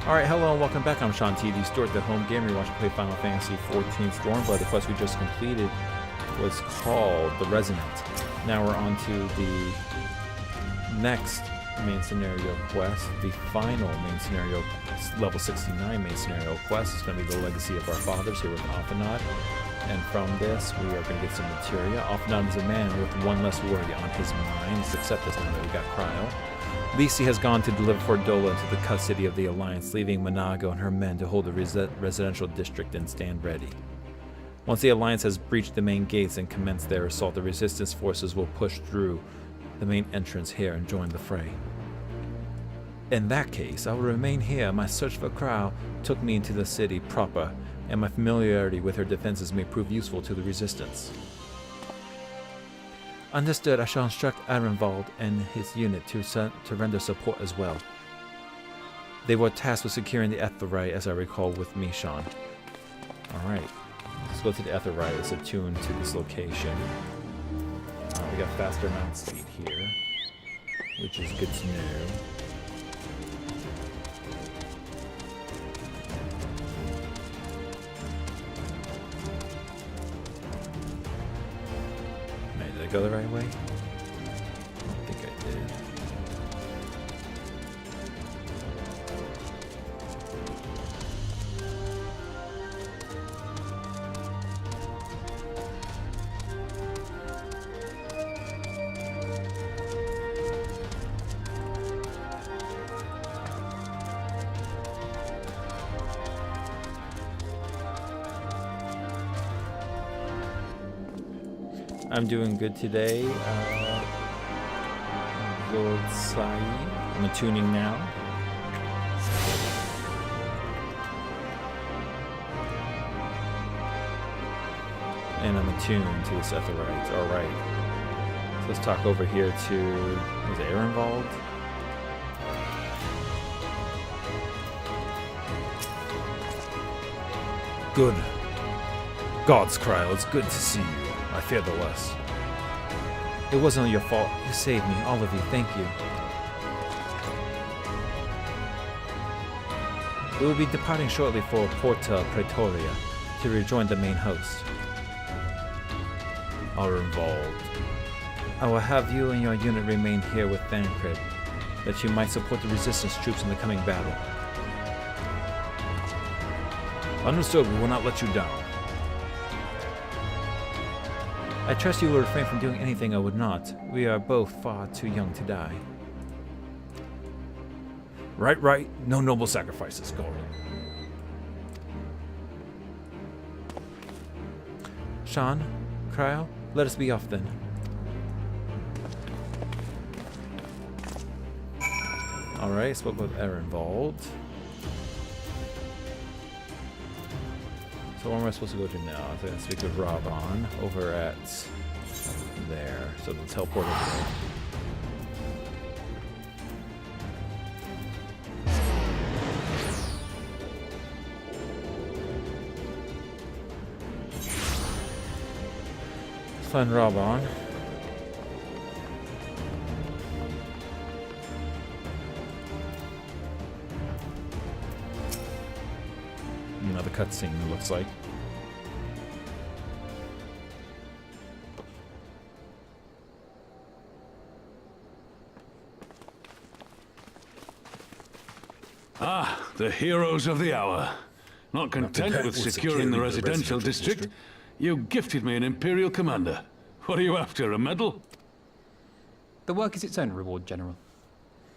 Alright, hello and welcome back. I'm Sean T, the Stewart, the home gamer. You're watching play Final Fantasy XIV Stormblood. The quest we just completed was called The Resonant. Now we're on to the next main scenario quest, the final main scenario, level 69 main scenario quest. It's going to be the Legacy of Our Fathers here with Ophanad. And from this, we are going to get some materia. Ophanad is a man with one less worry on his mind, except this time that we got Cryo. Lisi has gone to deliver Fordola into the custody of the Alliance, leaving Manago and her men to hold the residential district and stand ready. Once the Alliance has breached the main gates and commenced their assault, the Resistance forces will push through the main entrance here and join the fray. In that case, I will remain here. My search for Krau took me into the city proper, and my familiarity with her defenses may prove useful to the Resistance. Understood. I shall instruct Arenvald and his unit to render support as well. They were tasked with securing the Etherite, as I recall, with me, Sean. Alright. Let's go to the Etherite. It's attuned to this location. We got faster mount speed here, which is good to know. Go the right way? I don't think I did. I'm doing good today. Lord Sai. I'm attuning now. And I'm attuned to this Etherite. Alright. So let's talk over here to, is it Arenvald? Good. God's Cry, it's good to see you. I fear the less. It wasn't your fault. You saved me, all of you. Thank you. We will be departing shortly for Porta Praetoria to rejoin the main host. Arenvald. I will have you and your unit remain here with Thancred, that you might support the Resistance troops in the coming battle. Understood, we will not let you down. I trust you will refrain from doing anything I would not. We are both far too young to die. Right. No noble sacrifices, Gordon. Sean, Cryo, let us be off then. Alright, spoke with Arenvald. So where am I supposed to go to now? I think I speak with Robon over at there. So the teleport over there. Let's find Robon. Another cutscene, it looks like. Ah, the heroes of the hour. Not content with securing the residential district, you gifted me an Imperial Commander. What are you after, a medal? The work is its own reward, General.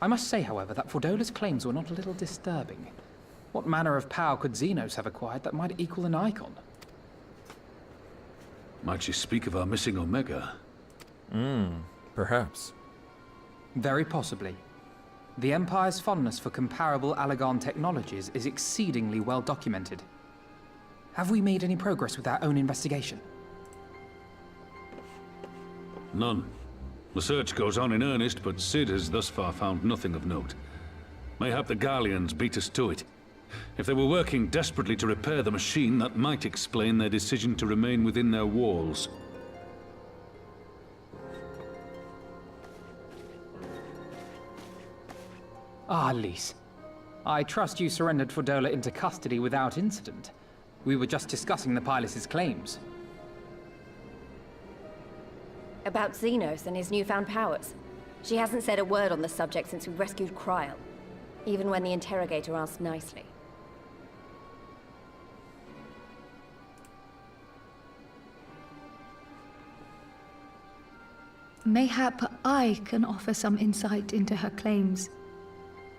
I must say, however, that Fordola's claims were not a little disturbing. What manner of power could Xenos have acquired that might equal an icon? Might she speak of our missing Omega? Perhaps. Very possibly. The Empire's fondness for comparable Allagan technologies is exceedingly well documented. Have we made any progress with our own investigation? None. The search goes on in earnest, but Cid has thus far found nothing of note. Mayhap the Garleans beat us to it. If they were working desperately to repair the machine, that might explain their decision to remain within their walls. Ah, Lise. I trust you surrendered Fordola into custody without incident. We were just discussing the pilot's claims. About Xenos and his newfound powers. She hasn't said a word on the subject since we rescued Kryl, even when the interrogator asked nicely. Mayhap I can offer some insight into her claims,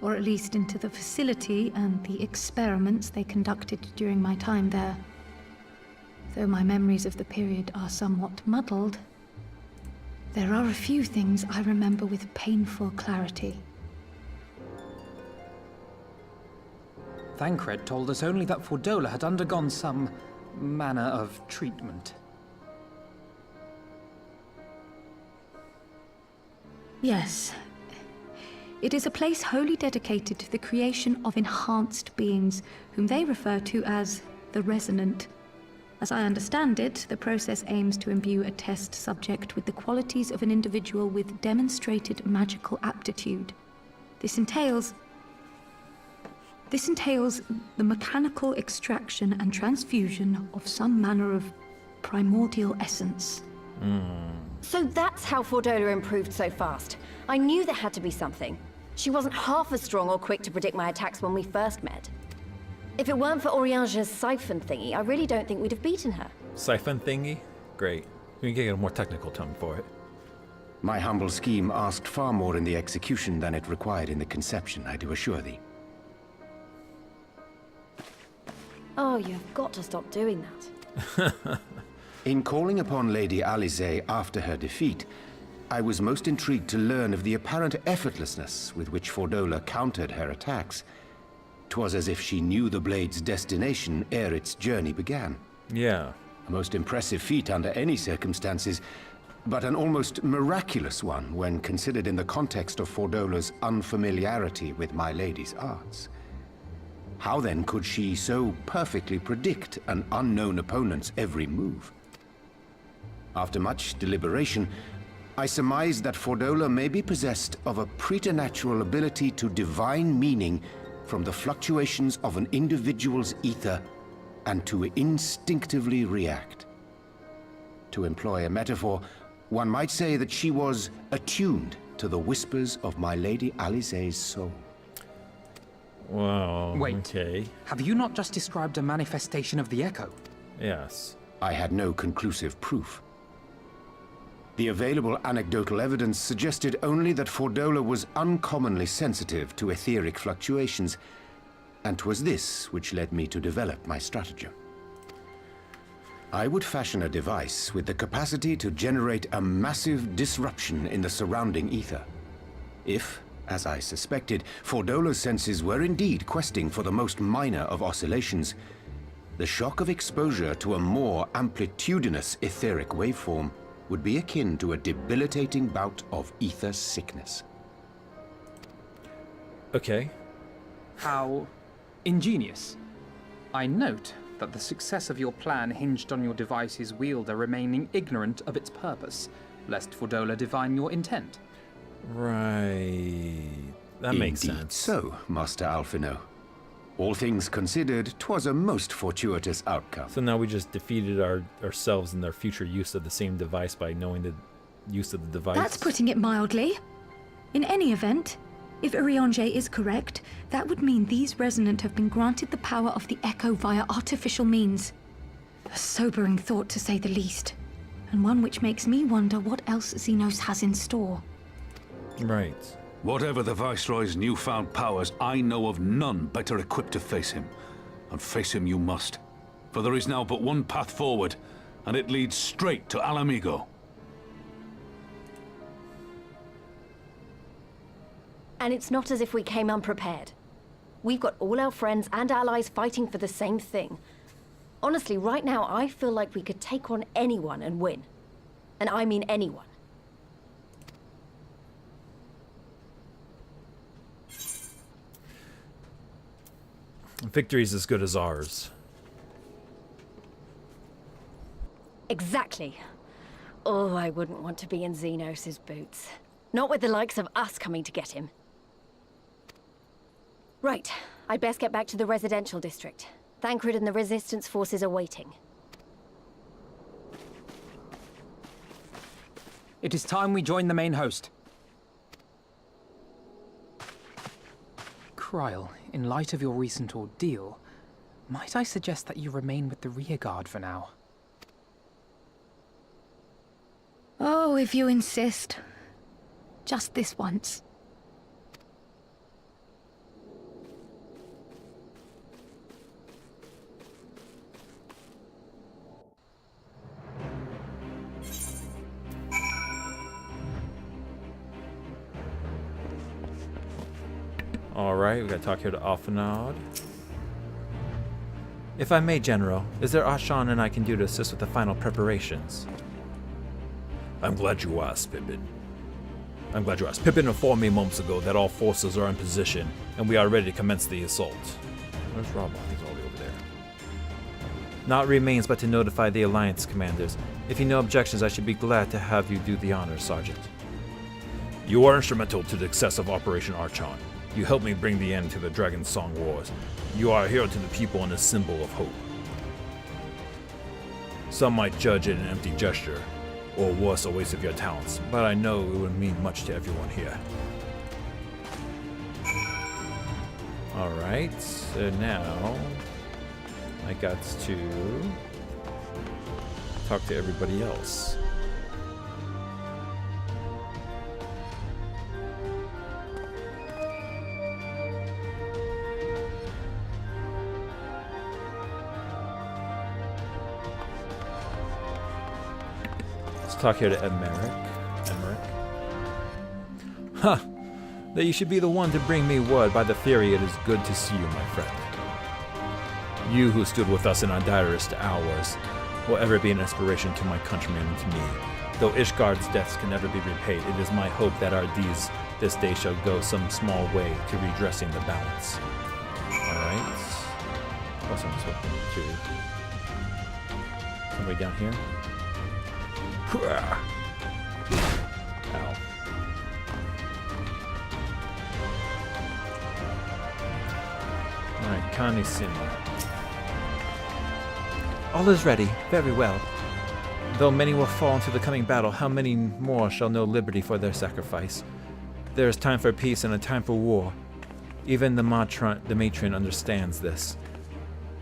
or at least into the facility and the experiments they conducted during my time there. Though my memories of the period are somewhat muddled, there are a few things I remember with painful clarity. Thancred told us only that Fordola had undergone some manner of treatment. Yes. It is a place wholly dedicated to the creation of enhanced beings, whom they refer to as the Resonant. As I understand it, the process aims to imbue a test subject with the qualities of an individual with demonstrated magical aptitude. This entails the mechanical extraction and transfusion of some manner of primordial essence. So that's how Fordola improved so fast. I knew there had to be something. She wasn't half as strong or quick to predict my attacks when we first met. If it weren't for Oriange's siphon thingy, I really don't think we'd have beaten her. Siphon thingy? Great. We can get a more technical term for it. My humble scheme asked far more in the execution than it required in the conception, I do assure thee. Oh, you've got to stop doing that. In calling upon Lady Alisaie after her defeat, I was most intrigued to learn of the apparent effortlessness with which Fordola countered her attacks. 'Twas as if she knew the blade's destination ere its journey began. Yeah. A most impressive feat under any circumstances, but an almost miraculous one when considered in the context of Fordola's unfamiliarity with my lady's arts. How then could she so perfectly predict an unknown opponent's every move? After much deliberation, I surmised that Fordola may be possessed of a preternatural ability to divine meaning from the fluctuations of an individual's ether and to instinctively react. To employ a metaphor, one might say that she was attuned to the whispers of my Lady Alisaie's soul. Wow. Wait. Okay. Have you not just described a manifestation of the Echo? Yes. I had no conclusive proof. The available anecdotal evidence suggested only that Fordola was uncommonly sensitive to etheric fluctuations, and 'twas this which led me to develop my stratagem. I would fashion a device with the capacity to generate a massive disruption in the surrounding ether. If, as I suspected, Fordola's senses were indeed questing for the most minor of oscillations, the shock of exposure to a more amplitudinous etheric waveform would be akin to a debilitating bout of ether sickness. Okay. How ingenious. I note that the success of your plan hinged on your device's wielder remaining ignorant of its purpose, lest Fordola divine your intent. Right. That makes Indeed sense. so, Master Alphino. All things considered, 'twas a most fortuitous outcome. So now we just defeated ourselves in our future use of the same device by knowing the use of the device. That's putting it mildly. In any event, if Oriange is correct, that would mean these Resonant have been granted the power of the Echo via artificial means. A sobering thought, to say the least, and one which makes me wonder what else Xenos has in store. Right. Whatever the Viceroy's newfound powers, I know of none better equipped to face him. And face him you must. For there is now but one path forward, and it leads straight to Alamigo. And it's not as if we came unprepared. We've got all our friends and allies fighting for the same thing. Honestly, right now, I feel like we could take on anyone and win. And I mean anyone. Victory's as good as ours. Exactly. Oh, I wouldn't want to be in Xenos' boots. Not with the likes of us coming to get him. Right. I'd best get back to the residential district. Thancred and the Resistance forces are waiting. It is time we join the main host. Kryl, in light of your recent ordeal, might I suggest that you remain with the rearguard for now? Oh, if you insist. Just this once. Alright, we gotta talk here to Alphanod. If I may, General, is there aught Sean and I can do to assist with the final preparations? I'm glad you asked, Pippin. Pippin informed me moments ago that all forces are in position, and we are ready to commence the assault. Where's Robot? He's all the way over there. Naught remains but to notify the Alliance commanders. If you know objections, I should be glad to have you do the honors, Sergeant. You are instrumental to the success of Operation Archon. You helped me bring the end to the Dragon Song Wars. You are a hero to the people and a symbol of hope. Some might judge it an empty gesture, or worse, a waste of your talents, but I know it would mean much to everyone here. Alright, so now I got to talk to everybody else. Talk here to Emmerich. Huh. That you should be the one to bring me word. By the Fury, it is good to see you, my friend. You who stood with us in our direst hours will ever be an inspiration to my countrymen and to me. Though Ishgard's deaths can never be repaid, it is my hope that our deeds this day shall go some small way to redressing the balance. Alright. Plus I'm talking to somebody down here. Ow. Alright, Kanishima. All is ready. Very well. Though many will fall into the coming battle, how many more shall know liberty for their sacrifice? There is time for peace and a time for war. Even the matron understands this.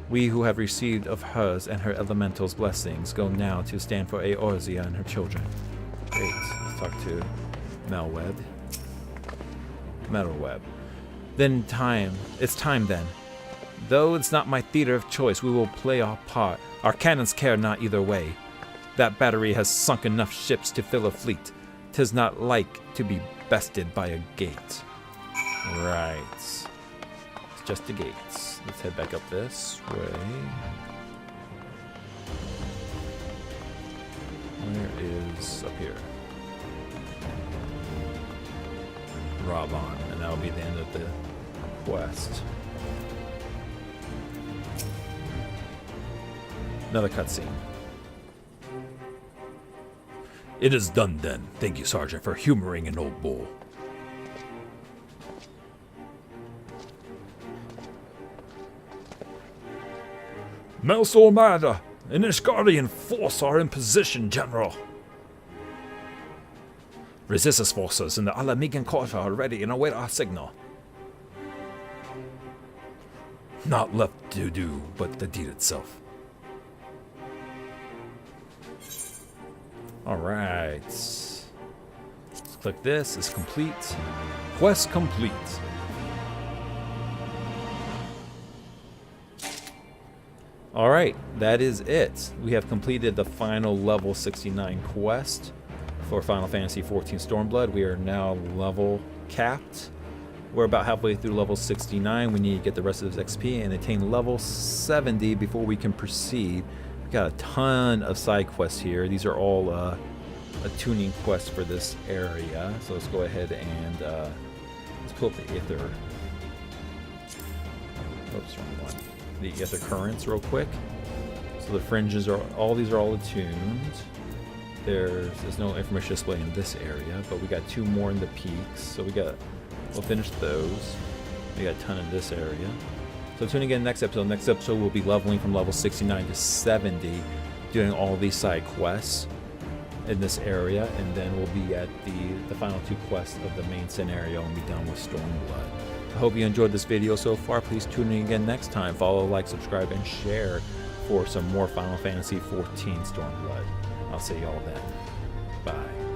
We who have received of hers and her elementals' blessings go now to stand for Eorzea and her children. Great. Let's talk to Metalweb. It's time then. Though it's not my theater of choice, we will play our part. Our cannons care not either way. That battery has sunk enough ships to fill a fleet. 'Tis not like to be bested by a gate. Right. It's just the gates. Let's head back up this way. Where is up here? Rabon, and that'll be the end of the quest. Another cutscene. It is done then. Thank you, Sergeant, for humoring an old bull. Melsormada and Ishgardian force are in position, General. Resistance forces in the Alamigan quarter are ready and await our signal. Not left to do but the deed itself. Alright. Let's click this. It's complete. Quest complete. Alright, that is it. We have completed the final level 69 quest for Final Fantasy XIV Stormblood. We are now level capped. We're about halfway through level 69. We need to get the rest of this XP and attain level 70 before we can proceed. We've got a ton of side quests here. These are all a tuning quest for this area. So let's go ahead and let's pull up the Aether. Oops, wrong one. The Aether Currents real quick. So the fringes are these are all attuned. There's no information display in this area, but we got 2 more in the peaks. So we'll finish those. We got a ton in this area. So tune in again next episode. Next episode we'll be leveling from level 69 to 70, doing all these side quests in this area, and then we'll be at the final 2 quests of the main scenario and be done with Stormblood. I hope you enjoyed this video so far. Please tune in again next time. Follow, like, subscribe, and share for some more Final Fantasy XIV Stormblood. I'll see y'all then. Bye.